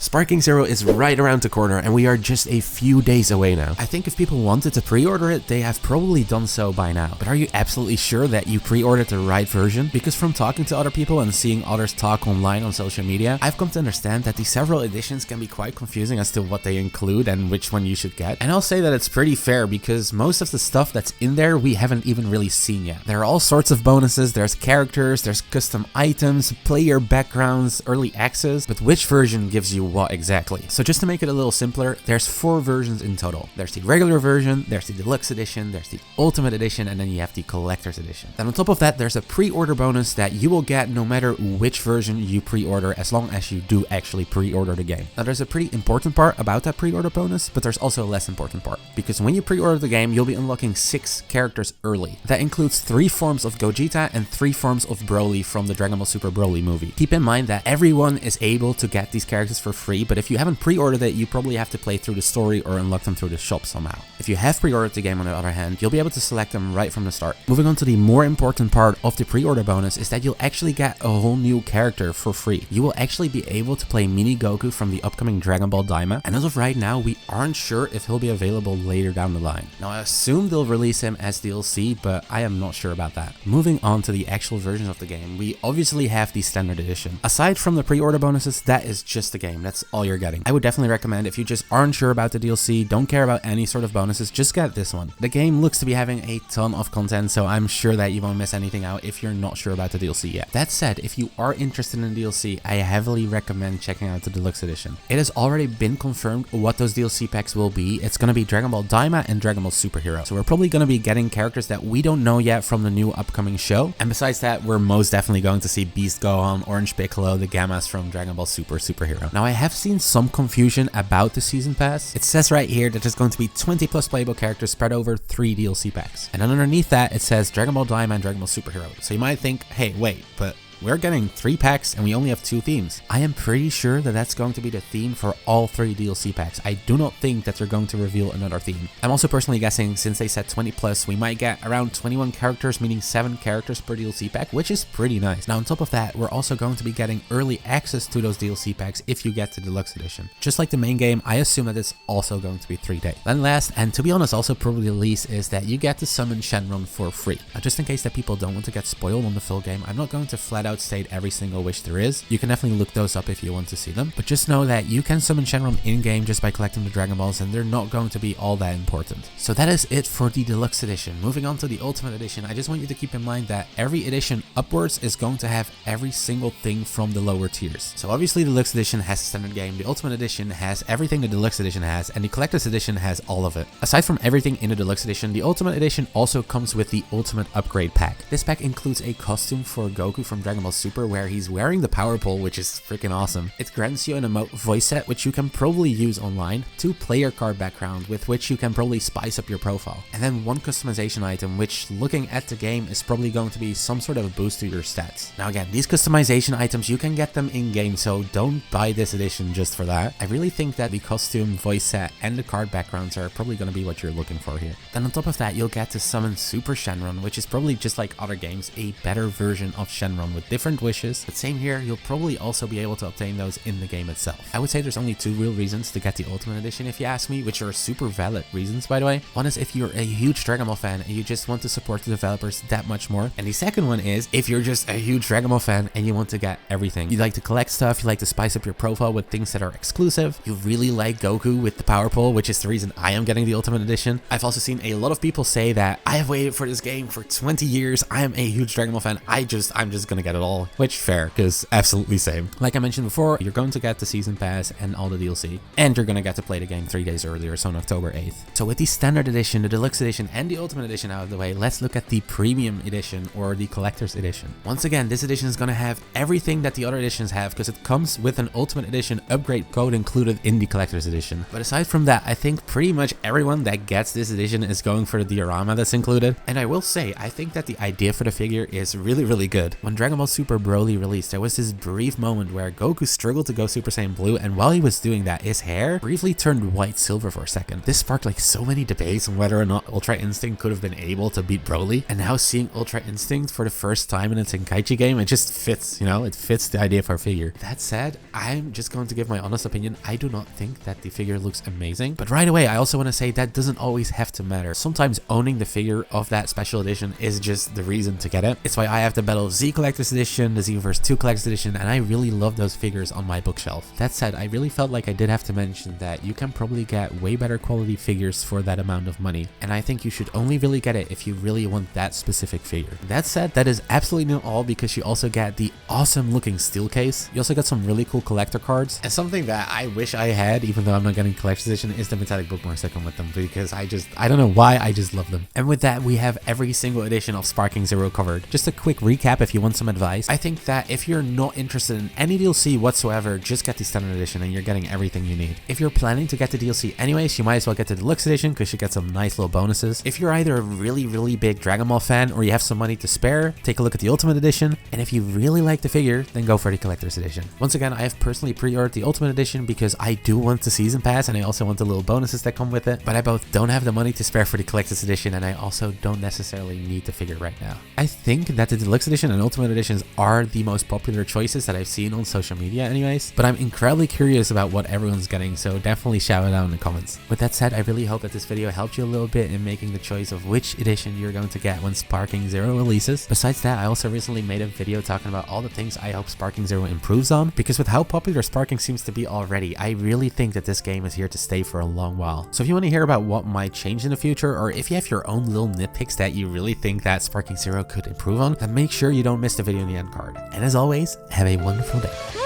Sparking Zero is right around the corner and we are just a few days away now. I think if people wanted to pre-order it, they have probably done so by now. But are you absolutely sure that you pre-ordered the right version? Because from talking to other people and seeing others talk online on social media, I've come to understand that the several editions can be quite confusing as to what they include and which one you should get. And I'll say that it's pretty fair because most of the stuff that's in there we haven't even really seen yet. There are all sorts of bonuses, there's characters, there's custom items, player backgrounds, early access, but which version gives you what exactly? So just to make it a little simpler, there's 4 versions in total. There's the regular version, there's the Deluxe Edition, there's the Ultimate Edition, and then you have the Collector's Edition. Then on top of that, there's a pre-order bonus that you will get no matter which version you pre-order, as long as you do actually pre-order the game. Now there's a pretty important part about that pre-order bonus, but there's also a less important part, because when you pre-order the game, you'll be unlocking 6 characters early. That includes 3 forms of Gogeta and 3 forms of Broly from the Dragon Ball Super Broly movie. Keep in mind that everyone is able to get these characters for free, but if you haven't pre-ordered it, you probably have to play through the story or unlock them through the shop somehow. If you have pre-ordered the game, on the other hand, you'll be able to select them right from the start. Moving on to the more important part of the pre-order bonus is that you'll actually get a whole new character for free. You will actually be able to play Mini Goku from the upcoming Dragon Ball Daima, and as of right now, we aren't sure if he'll be available later down the line. Now I assume they'll release him as DLC, but I am not sure about that. Moving on to the actual versions of the game, we obviously have the Standard Edition. Aside from the pre-order bonuses, that is just the game. That's all you're getting. I would definitely recommend, if you just aren't sure about the DLC, don't care about any sort of bonuses, just get this one. The game looks to be having a ton of content, so I'm sure that you won't miss anything out if you're not sure about the DLC yet. That said, if you are interested in DLC, I heavily recommend checking out the Deluxe Edition. It has already been confirmed what those DLC packs will be. It's going to be Dragon Ball Daima and Dragon Ball Superhero. So we're probably going to be getting characters that we don't know yet from the new upcoming show. And besides that, we're most definitely going to see Beast Gohan, Orange Piccolo, the Gammas from Dragon Ball Superhero. Now I have seen some confusion about the season pass. It says right here that there's going to be 20 plus playable characters spread over 3 DLC packs. And then underneath that, it says Dragon Ball Daima and Dragon Ball Superhero. So you might think, hey, wait, but we're getting 3 packs and we only have 2 themes. I am pretty sure that that's going to be the theme for all 3 DLC packs. I do not think that they're going to reveal another theme. I'm also personally guessing, since they said 20 plus, we might get around 21 characters, meaning 7 characters per DLC pack, which is pretty nice. Now on top of that, we're also going to be getting early access to those DLC packs if you get the Deluxe Edition. Just like the main game, I assume that it's also going to be 3 days. Then last, and to be honest also probably the least, is that you get to summon Shenron for free. Now just in case that people don't want to get spoiled on the full game, I'm not going to flat out state every single wish there is. You can definitely look those up if you want to see them, but just know that you can summon Shenron in-game just by collecting the Dragon Balls, and they're not going to be all that important. So that is it for the Deluxe Edition. Moving on to the Ultimate Edition, I just want you to keep in mind that every edition upwards is going to have every single thing from the lower tiers. So obviously the Deluxe Edition has the standard game, the Ultimate Edition has everything the Deluxe Edition has, and the Collector's Edition has all of it. Aside from everything in the Deluxe Edition, the Ultimate Edition also comes with the Ultimate Upgrade Pack. This pack includes a costume for Goku from Dragon Ball Super where he's wearing the power pole, which is freaking awesome. It grants you an emote voice set, which you can probably use online, 2 player card background, with which you can probably spice up your profile, and then 1 customization item, which looking at the game is probably going to be some sort of a boost to your stats. Now again, these customization items, you can get them in game, so don't buy this edition just for that. I really think that the costume, voice set, and the card backgrounds are probably going to be what you're looking for here. Then on top of that, you'll get to summon Super Shenron, which is probably just like other games, a better version of Shenron with different wishes. But same here, you'll probably also be able to obtain those in the game itself. I would say there's only 2 real reasons to get the Ultimate Edition if you ask me, which are super valid reasons by the way. One is if you're a huge Dragon Ball fan and you just want to support the developers that much more. And the second one is if you're just a huge Dragon Ball fan and you want to get everything. You like to collect stuff, you like to spice up your profile with things that are exclusive. You really like Goku with the power pole, which is the reason I am getting the Ultimate Edition. I've also seen a lot of people say that I have waited for this game for 20 years. I am a huge Dragon Ball fan. I'm just gonna get it all. Which fair, because absolutely same. Like I mentioned before, you're going to get the Season Pass and all the DLC, and you're going to get to play the game 3 days earlier, so on October 8th. So with the Standard Edition, the Deluxe Edition, and the Ultimate Edition out of the way, let's look at the Premium Edition, or the Collector's Edition. Once again, this edition is going to have everything that the other editions have, because it comes with an Ultimate Edition upgrade code included in the Collector's Edition. But aside from that, I think pretty much everyone that gets this edition is going for the diorama that's included. And I will say, I think that the idea for the figure is really, really good. When Dragon Ball Ball Super Broly released, there was this brief moment where Goku struggled to go Super Saiyan Blue, and while he was doing that, his hair briefly turned white silver for a second. This sparked like so many debates on whether or not Ultra Instinct could have been able to beat Broly, and now seeing Ultra Instinct for the first time in a Tenkaichi game, it just fits, you know, it fits the idea of our figure. That said, I'm just going to give my honest opinion. I do not think that the figure looks amazing, but right away I also want to say that doesn't always have to matter. Sometimes owning the figure of that special edition is just the reason to get it. It's why I have the Battle Z Collector's Edition, the Xenoverse 2 Collector's Edition, and I really love those figures on my bookshelf. That said, I really felt like I did have to mention that you can probably get way better quality figures for that amount of money, and I think you should only really get it if you really want that specific figure. That said, that is absolutely not all, because you also get the awesome looking steel case. You also got some really cool collector cards, and something that I wish I had, even though I'm not getting collector's edition, is the metallic bookmarks that come with them, because I don't know why, I just love them. And with that, we have every single edition of Sparking Zero covered. Just a quick recap if you want some advice. I think that if you're not interested in any DLC whatsoever, just get the standard edition and you're getting everything you need. If you're planning to get the DLC anyways, you might as well get the Deluxe Edition because you get some nice little bonuses. If you're either a really big Dragon Ball fan or you have some money to spare, take a look at the Ultimate Edition. And if you really like the figure, then go for the Collector's Edition. Once again, I have personally pre-ordered the Ultimate Edition because I do want the Season Pass and I also want the little bonuses that come with it, but I both don't have the money to spare for the Collector's Edition and I also don't necessarily need the figure right now. I think that the Deluxe Edition and Ultimate Editions are the most popular choices that I've seen on social media anyways, but I'm incredibly curious about what everyone's getting, so definitely shout it out in the comments. With that said, I really hope that this video helped you a little bit in making the choice of which edition you're going to get when Sparking Zero releases. Besides that, I also recently made a video talking about all the things I hope Sparking Zero improves on, because with how popular Sparking seems to be already, I really think that this game is here to stay for a long while. So if you want to hear about what might change in the future, or if you have your own little nitpicks that you really think that Sparking Zero could improve on, then make sure you don't miss the video in the end card. And as always, have a wonderful day.